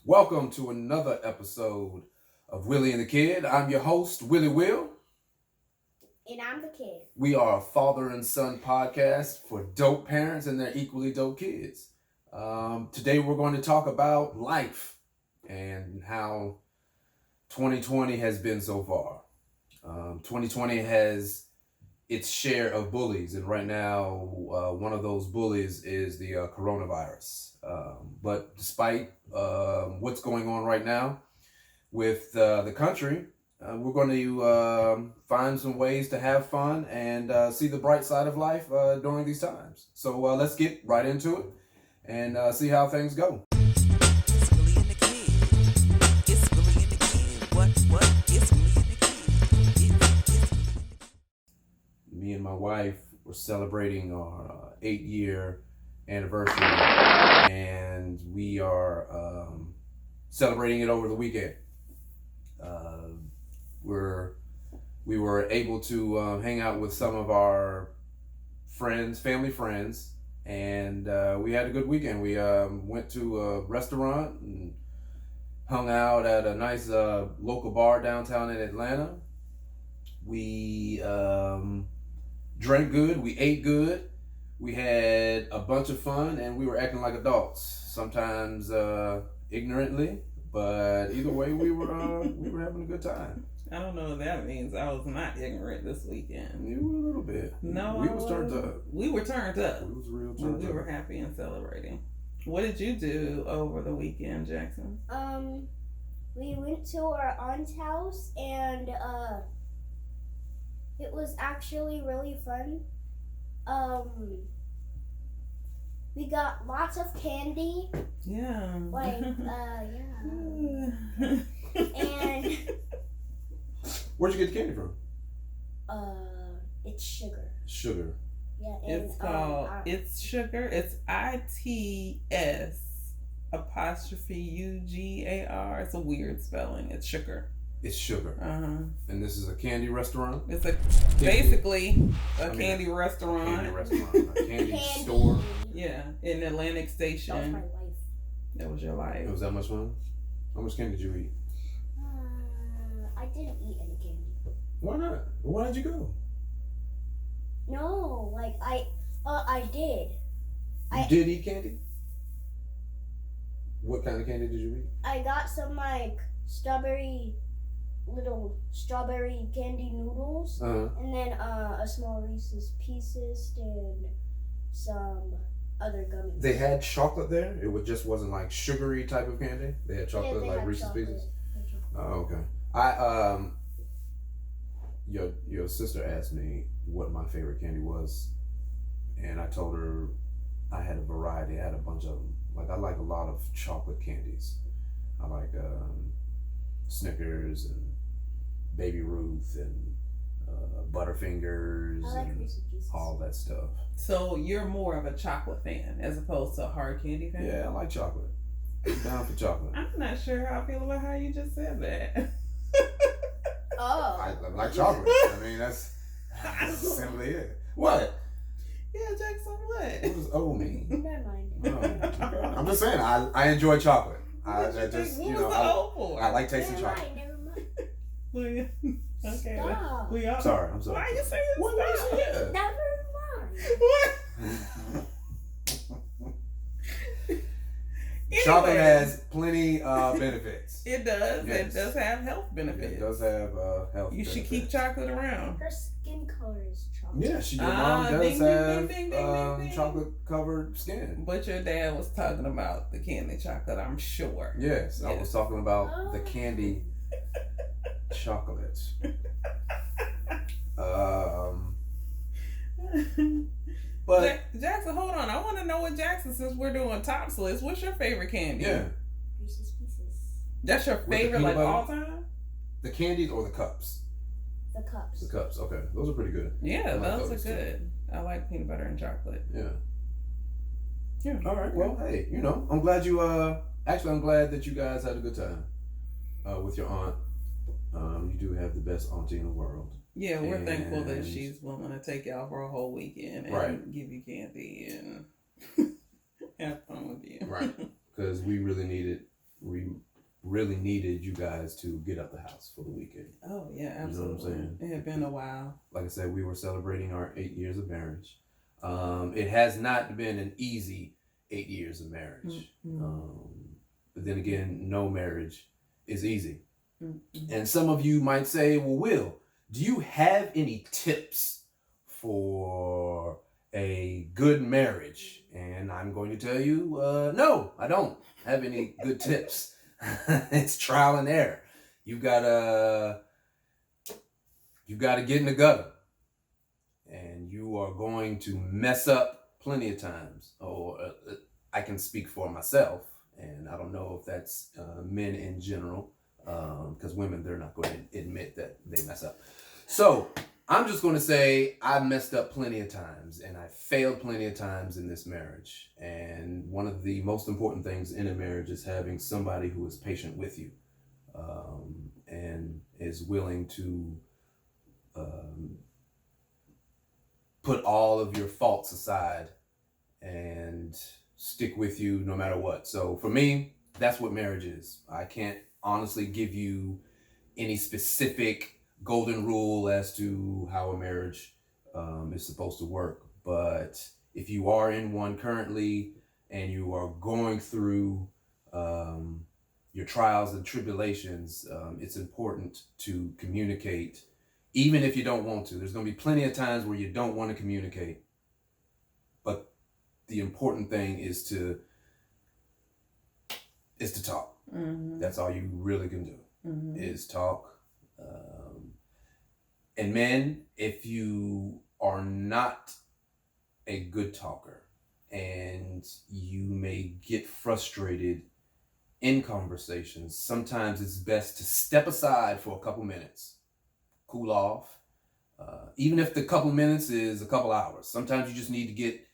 Welcome to another episode of Willie and the Kid. I'm your host, Willie Will. And I'm the kid. We are a father and son podcast for dope parents and their equally dope kids. Today we're going to talk about life and how 2020 has been so far. 2020 has its share of bullies, and right now one of those bullies is the coronavirus. But despite what's going on right now with the country, we're going to find some ways to have fun and see the bright side of life during these times. So let's get right into it and see how things go. It's Willie and the Kid. It's Willie and the Kid. What? It's Willie and the Kid. Me and my wife were celebrating our 8-year anniversary, and we are celebrating it over the weekend. We were able to hang out with some of our family friends, and we had a good weekend. We went to a restaurant and hung out at a nice local bar downtown in Atlanta. We drank good, we ate good, we had a bunch of fun, and we were acting like adults, sometimes ignorantly, but either way we were having a good time. I don't know what that means. I was not ignorant this weekend. You were a little bit. No, we was turned up. We were turned up. We was real turned up. We were happy and celebrating. What did you do over the weekend, Jackson? We went to our aunt's house and it was actually really fun. We got lots of candy. Yeah. And Where'd you get the candy from? it's sugar. Sugar. Yeah, and, It's called It's Sugar. It's ITS apostrophe UGAR. It's a weird spelling. It's sugar. It's sugar. And this is a candy restaurant? It's basically a candy restaurant. Candy restaurant. A candy store. Yeah, in Atlantic That was Station. my life. That was your life. It was that much fun? How much candy did you eat? I didn't eat any candy. Why not? Why did you go? No, I did. You did eat candy? What kind of candy did you eat? I got some little strawberry candy noodles, and then a small Reese's Pieces and some other gummies. They had chocolate there? It just wasn't like sugary type of candy? They had chocolate, they like had Reese's chocolate. Pieces? They had chocolate. Oh, okay. Your sister asked me what my favorite candy was, and I told her I had a variety. I had a bunch of them. Like, I like a lot of chocolate candies. I like Snickers and Baby Ruth and Butterfingers I like and Reese's Pieces. all that stuff. So you're more of a chocolate fan as opposed to a hard candy fan? Yeah, I like chocolate. I'm down for chocolate. I'm not sure how I feel about how you just said that. Oh. I like chocolate. I mean, that's simply it. What? Yeah, Jackson, What what? does O mean? Never mind. Oh, I'm just saying, I enjoy chocolate. I just, What you was know, the O for? I like tasting Never chocolate. mind. Never mind. Okay. Stop. We all. Sorry, I'm sorry. Why are you saying What stop? makes you? Never mind. What? Chocolate Anyway, has plenty of benefits. It does. Yes. It does have health benefits. It does have health You should benefits. keep chocolate around. Her skin color is chocolate. Yeah, your mom does ding, ding, have ding, ding, ding, ding. chocolate covered skin. But your dad was talking about the candy chocolate, I'm sure. Yes, I was Yes. talking about the candy chocolates. But Jackson, hold on. I want to know what Jackson, since we're doing tops list, what's your favorite candy? yeah, Reese's Pieces. That's your the favorite, peanut like butter? all time? the candies or the cups? The cups. The cups. Okay, those are pretty good. Yeah, I like those those are too. good. I like peanut butter and chocolate. Yeah. Yeah. All right. Well, hey, I'm glad you. Actually, I'm glad that you guys had a good time with your aunt. You do have the best auntie in the world. Yeah, we're thankful that And- she's willing to take y'all for a whole weekend and Right. give you candy and have fun with you. Right. Because we really needed we really needed you guys to get out the house for the weekend. Oh yeah, absolutely. You know what I'm saying? It had been a while. Like I said, we were celebrating our 8 years of marriage. It has not been an easy 8 years of marriage. But then again, no marriage is easy. And some of you might say, well, Will, do you have any tips for a good marriage? And I'm going to tell you, no, I don't have any good tips. It's trial and error. You gotta get in the gutter, and you are going to mess up plenty of times. I can speak for myself, and I don't know if that's men in general, because women, they're not going to admit that they mess up. So I'm just going to say I messed up plenty of times, and I failed plenty of times in this marriage. And one of the most important things in a marriage is having somebody who is patient with you, and is willing to put all of your faults aside and stick with you no matter what. So for me, that's what marriage is. I can't honestly give you any specific golden rule as to how a marriage is supposed to work. But if you are in one currently and you are going through your trials and tribulations, it's important to communicate, even if you don't want to. There's going to be plenty of times where you don't want to communicate. But the important thing is to talk. That's all you really can do, is talk. And men, if you are not a good talker and you may get frustrated in conversations, sometimes it's best to step aside for a couple minutes, cool off. Even if the couple minutes is a couple hours, sometimes you just need to get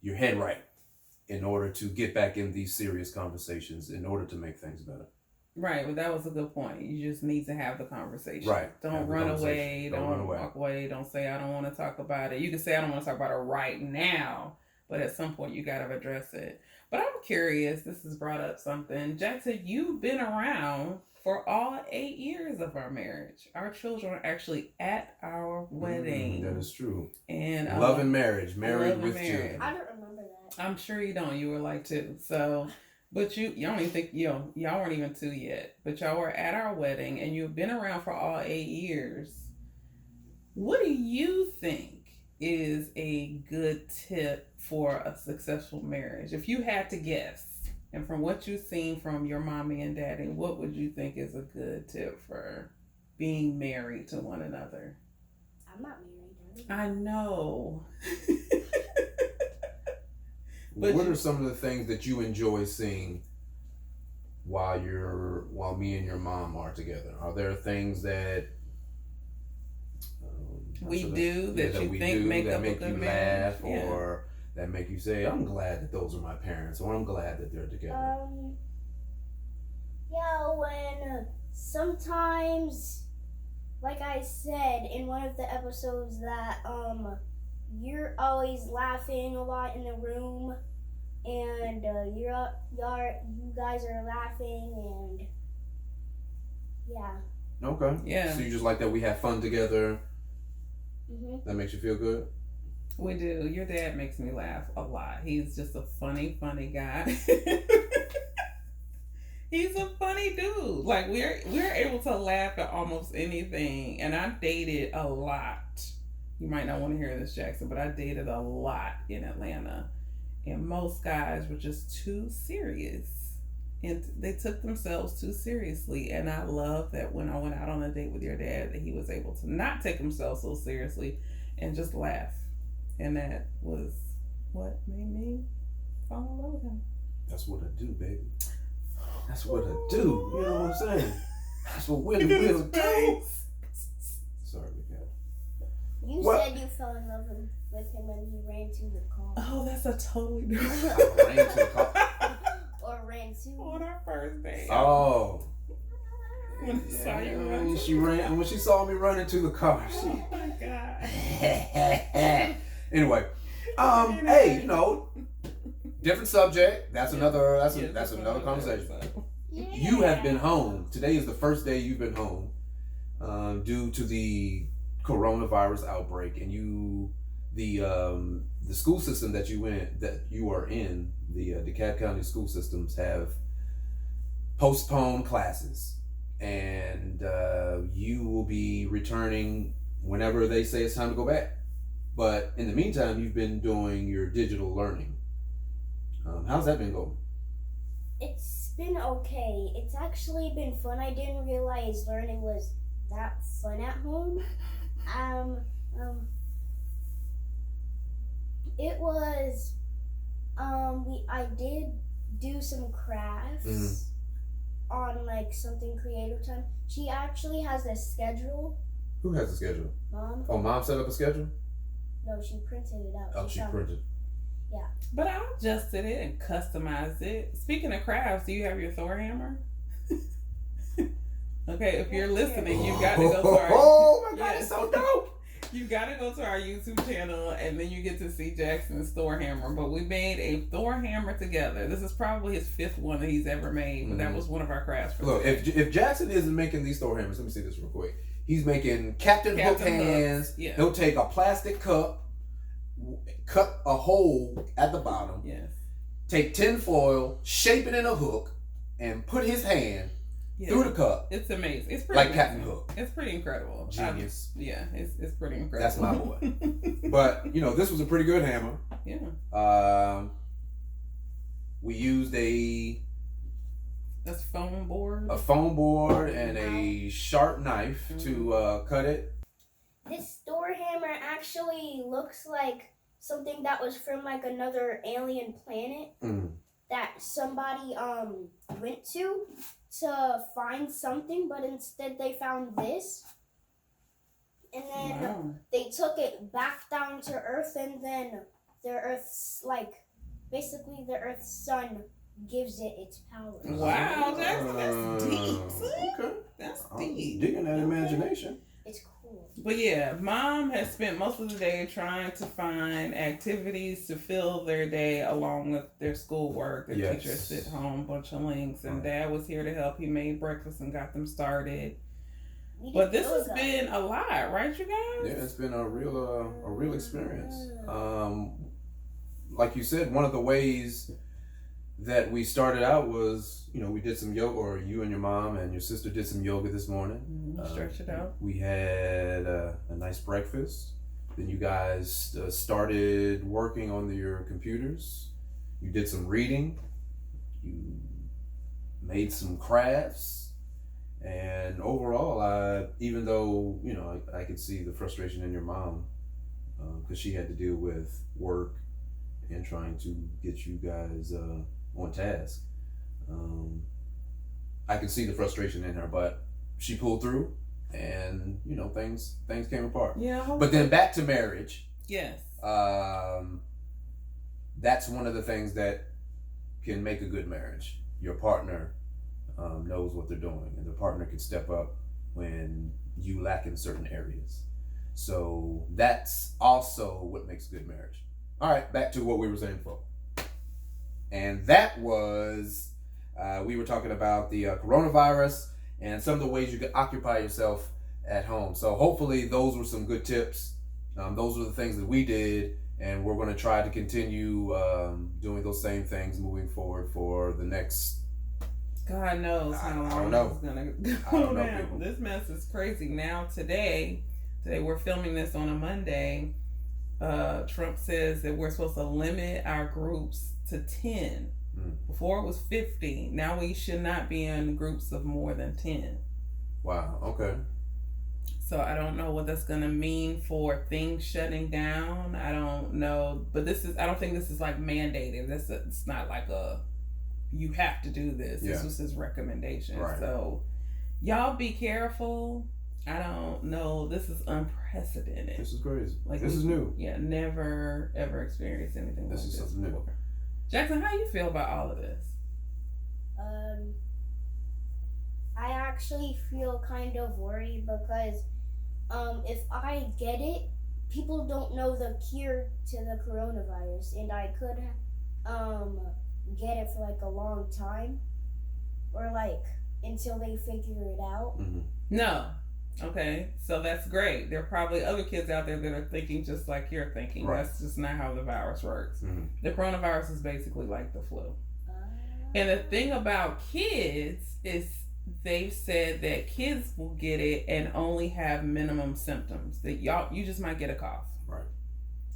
your head right in order to get back in these serious conversations, in order to make things better. Right, but that was a good point. You just need to have the conversation. Right. Don't run away. Don't walk away. Don't say, I don't want to talk about it. You can say, I don't want to talk about it right now, but at some point you got to address it. But I'm curious, this has brought up something. Jackson, you've been around for all 8 years of our marriage. Our children are actually at our wedding. That is true. And love and marriage, married with children. I don't remember that. I'm sure you don't. You were like 2. So, but y'all don't even think, y'all weren't even 2 yet. But y'all were at our wedding, and you've been around for all 8 years. What do you think is a good tip for a successful marriage? If you had to guess, and from what you've seen from your mommy and daddy, what would you think is a good tip for being married to one another? I'm not married. I know. But what are some of the things that you enjoy seeing while me and your mom are together? Are there things that we do that you think make up a good marriage? Laugh, or that make you say, I'm glad that those are my parents, or I'm glad that they're together? When sometimes, like I said in one of the episodes, that you're always laughing a lot in the room, and you guys are laughing, and yeah. Okay. Yeah. So you just like that we have fun together? Mm-hmm. That makes you feel good? We do. Your dad makes me laugh a lot. He's just a funny guy. He's a funny dude. Like we're able to laugh at almost anything. And I dated a lot. You might not want to hear this, Jackson, but I dated a lot in Atlanta. And most guys were just too serious. And they took themselves too seriously. And I love that when I went out on a date with your dad, that he was able to not take himself so seriously and just laugh. And that was what made me fall in love with him. That's what I do, baby. That's what I do. You know what I'm saying? That's what Willie will do. Sorry, we got it. You said you fell in love with him when he ran to the car. Oh, that's a totally different. I ran to the car. Or ran to. On our first date. Oh. When I saw you run. She ran when she saw me running to the car. Oh my God. Anyway, hey, different subject. That's Yeah. another. Yeah, That's another conversation. episode. You have been home. Today is the first day you've been home due to the coronavirus outbreak, and the school system that you are in, the DeKalb County school systems have postponed classes, and you will be returning whenever they say it's time to go back. But in the meantime, you've been doing your digital learning. How's that been going? It's been okay. It's actually been fun. I didn't realize learning was that fun at home. It was. I did do some crafts on like something creative time. She actually has a schedule. Who has a schedule? Mom. Oh, Mom set up a schedule? No, she printed it out. Oh, she found- printed. Yeah. But I adjusted it and customized it. Speaking of crafts, do you have your Thor hammer? Okay, if you're listening, you got to go to our. Oh my God, Yes. it's so dope! You got to go to our YouTube channel, and then you get to see Jackson's Thor hammer. But we made a Thor hammer together. This is probably his 5th one that he's ever made, but that was one of our crafts. For Look, the day. if Jackson isn't making these Thor hammers, let me see this real quick. He's making Captain Hook Captain hands. Hooks, yeah. He'll take a plastic cup, cut a hole at the bottom, Yes. take tin foil, shape it in a hook, and put his hand Yeah. through the cup It's amazing. It's pretty like amazing. Captain Hook. It's pretty incredible. Genius. It's pretty incredible. That's my boy. But this was a pretty good hammer. Yeah. We used a That's foam board. foam board and a sharp knife to cut it. This Thor hammer actually looks like something that was from like another alien planet that somebody went to find something, but instead they found this. And then Wow. they took it back down to Earth, and then the Earth's basically the Earth's sun gives it its powers. Wow, that's deep. See? Okay. That's I'm deep. digging that imagination. It's cool. But yeah, Mom has spent most of the day trying to find activities to fill their day along with their schoolwork. Their Yes. teachers sit home, bunch of links, and Dad was here to help. He made breakfast and got them started. We did But this has yoga. been a lot, right, you guys? Yeah, it's been a real experience. Like you said, one of the ways that we started out was, we did some yoga, or you and your mom and your sister did some yoga this morning. Stretch it out. We had a nice breakfast. Then you guys started working on your computers. You did some reading. You made some crafts. And overall, even though, I could see the frustration in your mom because she had to deal with work and trying to get you guys on task. I could see the frustration in her, but she pulled through, and things came apart. Yeah. But then back to marriage. Yes. That's one of the things that can make a good marriage. Your partner knows what they're doing, and the partner can step up when you lack in certain areas. So that's also what makes a good marriage. All right, back to what we were saying before. And that was, we were talking about the coronavirus and some of the ways you can occupy yourself at home. So hopefully those were some good tips. Those were the things that we did, and we're going to try to continue doing those same things moving forward for the next. God knows how long this is gonna go down. People. This mess is crazy. Now today we're filming this on a Monday. Trump says that we're supposed to limit our groups to 10. Before it was 50. Now we should not be in groups of more than 10. Wow. Okay. So I don't know what that's gonna mean for things shutting down. I don't know, but I don't think this is like mandated. It's not like you have to do this. Yeah. This was his recommendation. Right. So y'all be careful. I don't know. This is unprecedented. This is crazy. This is new. Yeah, never ever experienced anything This like is this something new. before. Jackson, how you feel about all of this? I actually feel kind of worried because if I get it, people don't know the cure to the coronavirus, and I could get it for like a long time, or like until they figure it out. Mm-hmm. No. Okay, so that's great. There are probably other kids out there that are thinking just like you're thinking. Right. That's just not how the virus works. Mm-hmm. The coronavirus is basically like the flu. And the thing about kids is they've said that kids will get it and only have minimum symptoms. That you just might get a cough. Right.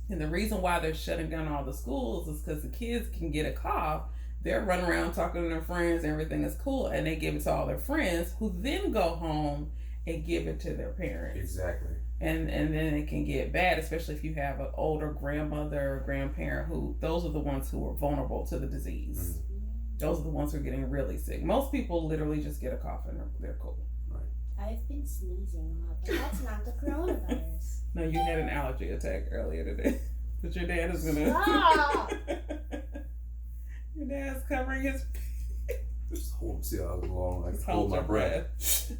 And the reason why they're shutting down all the schools is because the kids can get a cough. They're running around talking to their friends, everything is cool, and they give it to all their friends, who then go home and give it to their parents. Exactly. And then it can get bad, especially if you have an older grandmother or grandparent those are the ones who are vulnerable to the disease. Mm-hmm. Those are the ones who are getting really sick. Most people literally just get a cough and they're cool. I've been sneezing a lot, but that's not the coronavirus. No, you had an allergy attack earlier today. But your dad is gonna Stop! Your dad's covering his Just hold, see how long I Just can hold my your breath.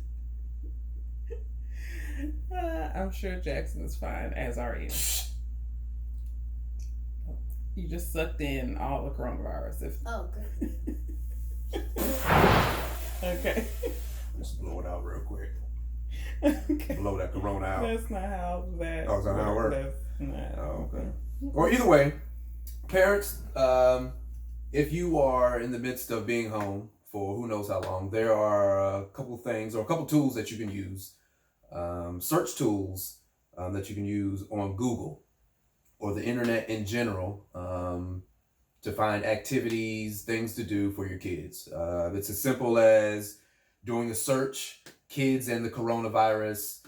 I'm sure Jackson is fine, as are you. You just sucked in all the coronavirus. Oh, good. Okay. Just blow it out real quick. Okay. Blow that corona out. That's not how that. Oh, is that how it works? That's not. Oh, okay. Or either way, parents, if you are in the midst of being home for who knows how long, there are a couple things or a couple tools that you can use, search tools that you can use on Google or the internet in general to find activities, things to do for your kids. It's as simple as doing a search, kids and the coronavirus,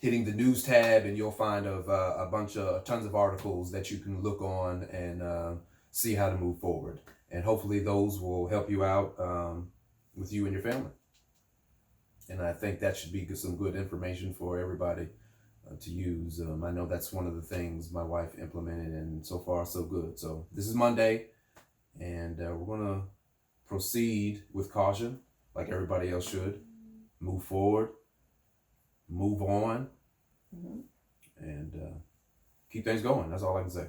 hitting the news tab, and you'll find tons of articles that you can look on and see how to move forward. And hopefully those will help you out with you and your family. And I think that should be some good information for everybody to use. I know that's one of the things my wife implemented, and so far so good. So this is Monday, and we're going to proceed with caution, like everybody else should. Move forward, move on, and keep things going. That's all I can say.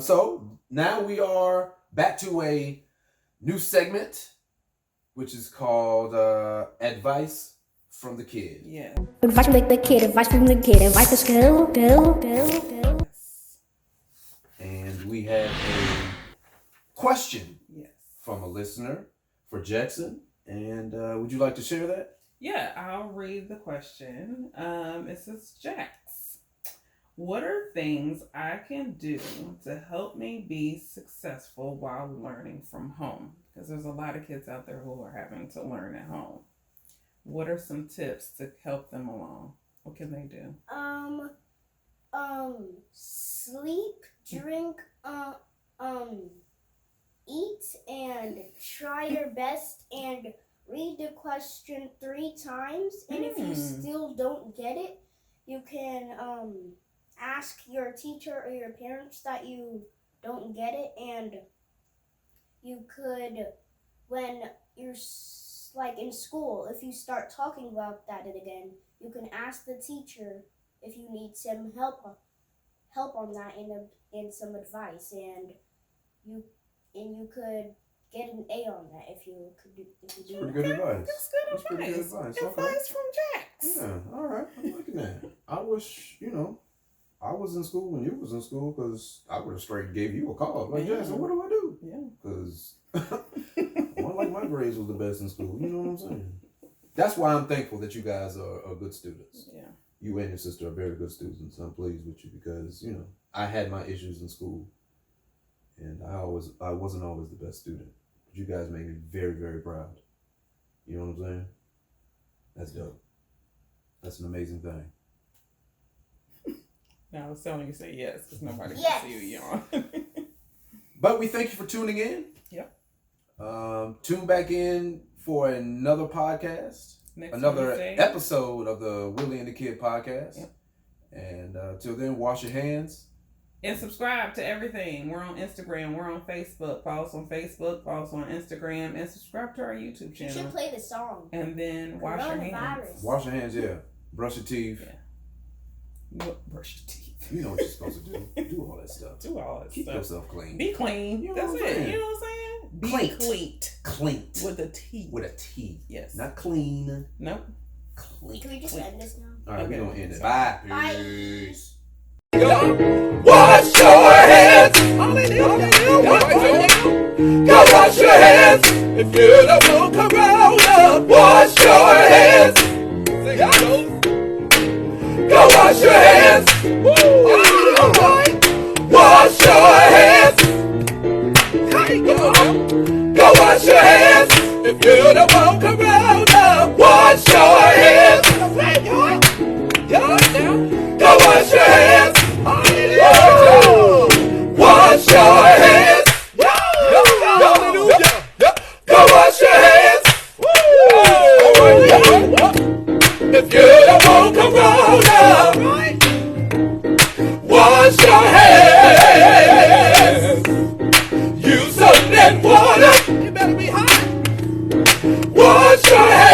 So now we are back to a new segment, which is called Advice from the Kid. Yeah. Advice from the kid, advice from the kid, advice for school, go. And we have a question Yes. from a listener for Jackson. And would you like to share that? Yeah, I'll read the question. It says, Jax, what are things I can do to help me be successful while learning from home? Because there's a lot of kids out there who are having to learn at home. What are some tips to help them along? What can they do? Sleep, drink, eat, and try your best and read the question 3 times. And if you still don't get it, you can ask your teacher or your parents that you don't get it, and you could, when you're like in school, if you start talking about that again, you can ask the teacher if you need some help on that and some advice, and you could get an A on that if you do Pretty that. good advice. That's good That's pretty good advice. advice. Okay. Advice from Jax. Yeah, all right. I'm liking that. I wish, I was in school when you was in school, because I would have straight gave you a call. Like, Yeah. Jackson, what do I do? Yeah. Because one like my grades was the best in school. You know what I'm saying? That's why I'm thankful that you guys are good students. Yeah. You and your sister are very good students. I'm pleased with you because, I had my issues in school, and I wasn't always the best student. But you guys made me very, very proud. You know what I'm saying? That's dope. That's an amazing thing. Now I was telling you to say yes because nobody Yes. can see you yawn. But we thank you for tuning in. Yep. Tune back in for another podcast, Next another Wednesday. episode of the Willie and the Kid podcast. Yep. And till then, wash your hands. And subscribe to everything. We're on Instagram. We're on Facebook. Follow us on Facebook. Follow us on Instagram. And subscribe to our YouTube You channel. should play the song. And then wash your hands. Coronavirus. Wash your hands, yeah. Brush your teeth. Yeah. Brush your teeth. You know what you're supposed to do. Do all that stuff. Do all that Keep stuff. yourself clean. Be clean. You know That's what I'm it. saying? You know what I'm saying? Be Clean. cleat. Clean. With a T. With a T. Yes. Not clean. Nope. Clean. Can we just Clean. end this now? All right, Okay. we're going to end it. Bye. Bye. Peace. Wash your hands. Hallelujah. Go wash your hands. If you don't walk around, wash your hands. Go wash your hands. All right. Wash your hands. Go wash your hands. If you don't walk around, wash your hands. Go wash your hands. Wash your hands. Go wash your hands. If you don't walk around, wash your hands. Use soap and water. You better be hot. Wash your hands.